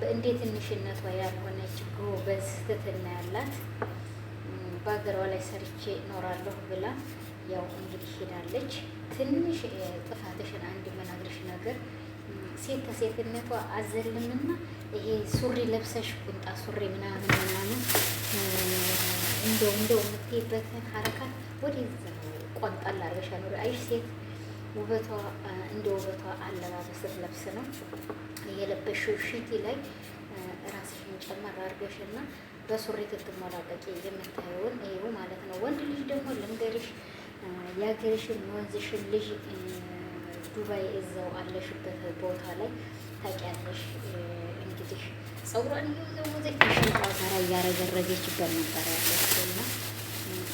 እንደ ትንሽነቷ ያልሆነች ጎበዝ ትትና ያላት በሀገሯ ላይ ሰርቼ እኖራለሁ ብላ ያው እንግዲህ ሄዳለች። ትንሽ ጥፋትሽን አንድ መናግርሽ ነገር ሴት ከሴትነቷ አዘልምና ይሄ ሱሪ ለብሰሽ ቁንጣ ሱሪ ምናምን እንደው የምትይበትን ሀረካት ወደዛ ቆንጣላ አርገሻ ኖሪ። አይሽ ሴት ውበቷ እንደ ውበቷ አለባበስ ስትለብስ ነው። የለበሽው ሽቲ ላይ ራስሽን ጨመር አርገሽና በሱሪ ትትሞላቀቂ የምታየውን ይኸው ማለት ነው። ወንድ ልጅ ደግሞ ልንገርሽ የሀገርሽን የወንዝሽን ልጅ ዱባይ እዛው አለሽበት ቦታ ላይ ታውቂያለሽ። እንግዲህ ፀጉሯን እየወዘወዘች ከሽንቷ ጋር እያረገረገችበት ነበር ያለችው እና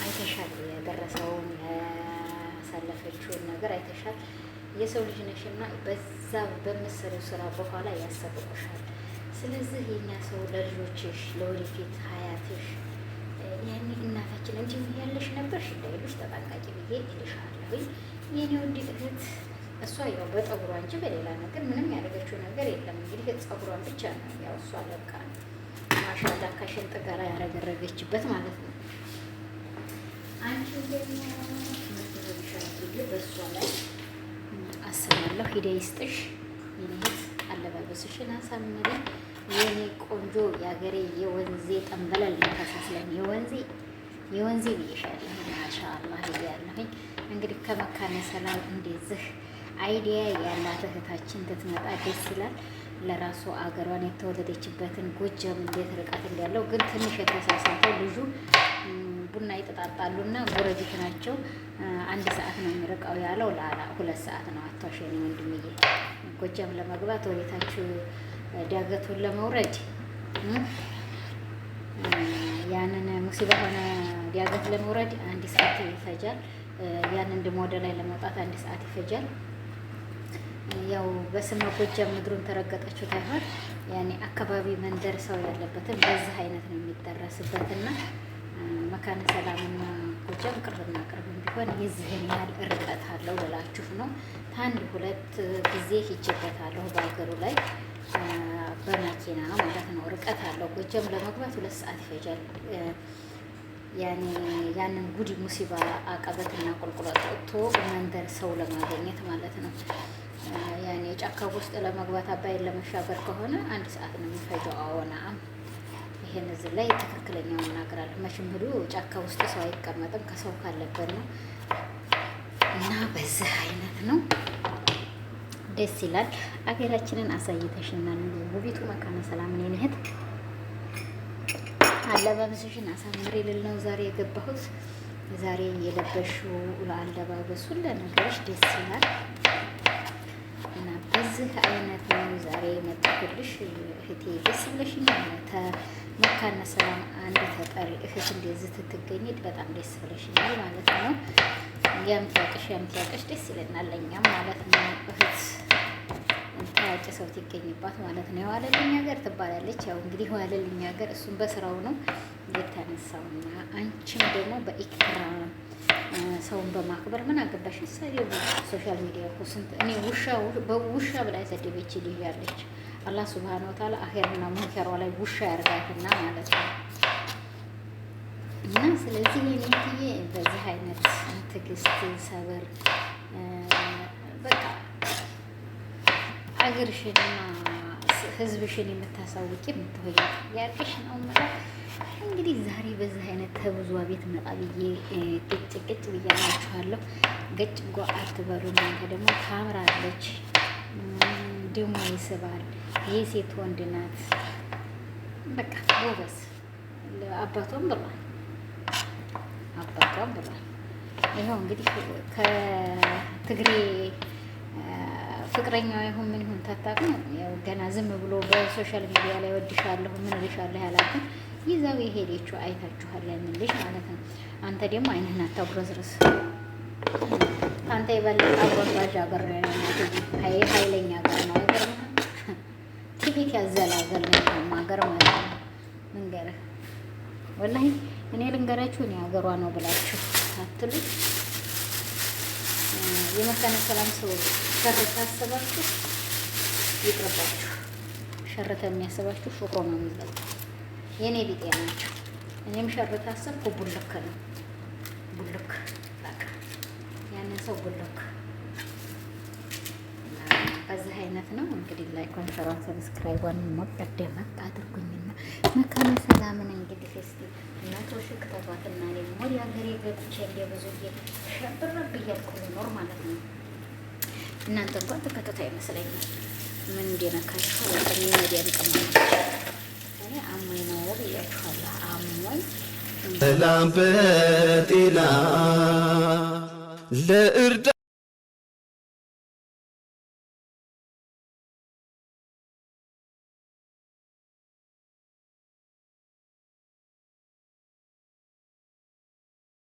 አይተሻል። የደረሰውን ያሳለፈችውን ነገር አይተሻል። የሰው ልጅ ነሽና በዛ በምትሰሪው ስራ በኋላ ያሰብቁሻል። ስለዚህ የኛ ሰው ለልጆችሽ ለወደፊት ሀያትሽ ያኔ እናታችን እንጂ ያለሽ ነበርሽ እንዳይሉሽ ተጠንቃቂ ብዬ እልሻለሁ። የኔ ውድ እህት እሷ ያው በፀጉሯ እንጂ በሌላ ነገር ምንም ያደረገችው ነገር የለም። እንግዲህ ፀጉሯን ብቻ ነው ያው እሷ ለቃ ማሻላ ከሽንጥ ጋር ያረገረገችበት ማለት ነው። አንቺ ደግሞ በእሷ ላይ አስባለሁ። ሂደ ይስጥሽ የኔ እህት፣ አለባበስሽን አሳምሪ የኔ ቆንጆ የሀገሬ የወንዜ ጠንበለል ተሳስለን የወንዜ ብዬሻለሁ። ማሻአላህ ያለሁኝ እንግዲህ ከመካነ ሰላም እንደዚህ አይዲያ ያላት እህታችን ትትመጣ ደስ ይላል። ለራሱ አገሯን የተወለደችበትን ጎጃም እንዴት ርቀት እንዳለው ግን ትንሽ የተሳሳተው ልጁ ቡና ይጠጣጣሉና ጎረቤት ናቸው። 1 ሰዓት ነው የሚርቀው ያለው ላላ 2 ሰዓት ነው። አቷሸኒ ወንድምዬ ጎጃም ለመግባት ወዴታችሁ ዳገቱን ለመውረድ ያንን ሙሲባ ሆነ ዳገት ለመውረድ 1 ሰዓት ይፈጃል። ያንን ደግሞ ወደ ላይ ለመውጣት 1 ሰዓት ይፈጃል። ያው በስመ ጎጃም ምድሩን ተረገጠችው ታይሆን ያኔ አካባቢ መንደር ሰው ያለበትን በዚህ አይነት ነው የሚደረስበትና መካነ ሰላምና ጎጃም ቅርብና ቅርብ ቢሆን የዚህን ያህል ርቀት አለው ልላችሁ ነው። ከአንድ 2 ጊዜ ሂጄበታለሁ በሀገሩ ላይ በመኪና ማለት ነው። ርቀት አለው። ጎጃም ለመግባት 2 ሰዓት ይፈጃል። ያንን ጉዲ ሙሲባ አቀበትና ቁልቁለት ወጥቶ መንደር ሰው ለማገኘት ማለት ነው። ያኔ ጫካ ውስጥ ለመግባት አባይን ለመሻገር ከሆነ 1 ሰዓት ነው የሚፈጀው። አዎና ይሄን እዚህ ላይ ትክክለኛውን እናገራለሁ። መቼም ብሎ ጫካ ውስጥ ሰው አይቀመጥም ከሰው ካለበት ነው። እና በዚህ አይነት ነው። ደስ ይላል። አገራችንን አሳይተሽናል። ውቢቱ መካነ ሰላም ነኝ እህት፣ አለባበስሽን አሳምሪ ልል ነው ዛሬ የገባሁት። ዛሬ የለበሽው ለአለባበሱ ለነገርሽ ደስ ይላል። እና በዚህ አይነት ነው ዛሬ የመጣሁልሽ እህቴ። ደስ ብለሽኛል። መካነ ሰላም አንድ ተጠሪ እህት እንደዚህ ትገኝ በጣም ደስ ብለሽኛል ማለት ነው። ያምታቀሽ ደስ ይለናል ለኛም ማለት ነው። እህት ታዋቂ ሰው ትገኝባት ማለት ነው። የዋለልኝ ሀገር ትባላለች። ያው እንግዲህ የዋለልኝ ሀገር እሱም በስራው ነው የተነሳውና አንቺም ደግሞ በኢክራም ሰውን በማክበር ምን አገባሽ? ሰሪው ሶሻል ሚዲያ እኮ ስንት እኔ በውሻ ብላ የሰደበች ልጅ ያለች አላህ ሱብሃነሁ ወተዓላ አኺራና ሙንከሯ ላይ ውሻ ያርጋትና ማለት ነው። እና ስለዚህ የኔትዬ በዚህ አይነት ትዕግስት ሰብር በቃ አገርሽንና ህዝብሽን የምታሳውቂ የምትሆኝ ያርቅሽ ነው ማለት እንግዲህ ዛሬ በዚህ አይነት ተብዙ ቤት መጣ ብዬ ግጭ ብያላችኋለሁ። ገጭ ጓ አትበሉ እናንተ ደግሞ ታምራለች፣ ደግሞ ይስባል። የሴት ወንድ ናት። በቃ ጎበዝ አባቷም ብሏል። ይኸው እንግዲህ ከትግሬ ፍቅረኛዋ ይሁን ምን ይሁን ታታቅ ነው ያው ገና ዝም ብሎ በሶሻል ሚዲያ ላይ ወድሻለሁ ምን ልሻለሁ ያላትን ይዛው የሄደችው አይታችኋል። ያንን ልጅ ማለት ነው። አንተ ደግሞ አይንህን አታጉረዝርስ። አንተ የበለጠ አጓጓዥ አገር ነው ያለው። ኃይለኛ አገር ነው አይገርም? ትቤት ያዘላዘል ነው አገር ማለት ነው። መንገርህ ወላሂ እኔ ልንገራችሁ እኔ አገሯ ነው ብላችሁ አትሉ። የመካነ ሰላም ሰው ሸር ታሰባችሁ ይቅርባችሁ። ሸርተ የሚያስባችሁ ሹሮ ነው የሚበልጠው። የኔ ቢጤ ናቸው። እኔም ሸርተ አሰብኩ ቡልክ ነው ቡልክ በቃ ያንን ሰው ቡልክ በዚህ አይነት ነው እንግዲህ። ላይክ ሸራን ሰብስክራይቧን ሞቅ ደመቅ አድርጉኝና መካነ ሰላምን እንግዲህ እስቲ እናቶ ሽክተቷትና ደግሞ ወደ ሀገሬ ገብቼ እንደብዙዬ ሸብረብ እያልኩ ልኖር ማለት ነው። እናንተ እንኳን ተከታታ ይመስለኛል። ምን እንደነካችሁ ወጣኝ ወዲያን ቀማች እኔ አሞኝ ነው ብያችኋለሁ። አሞኝ ሰላም በጤና ለእርዳ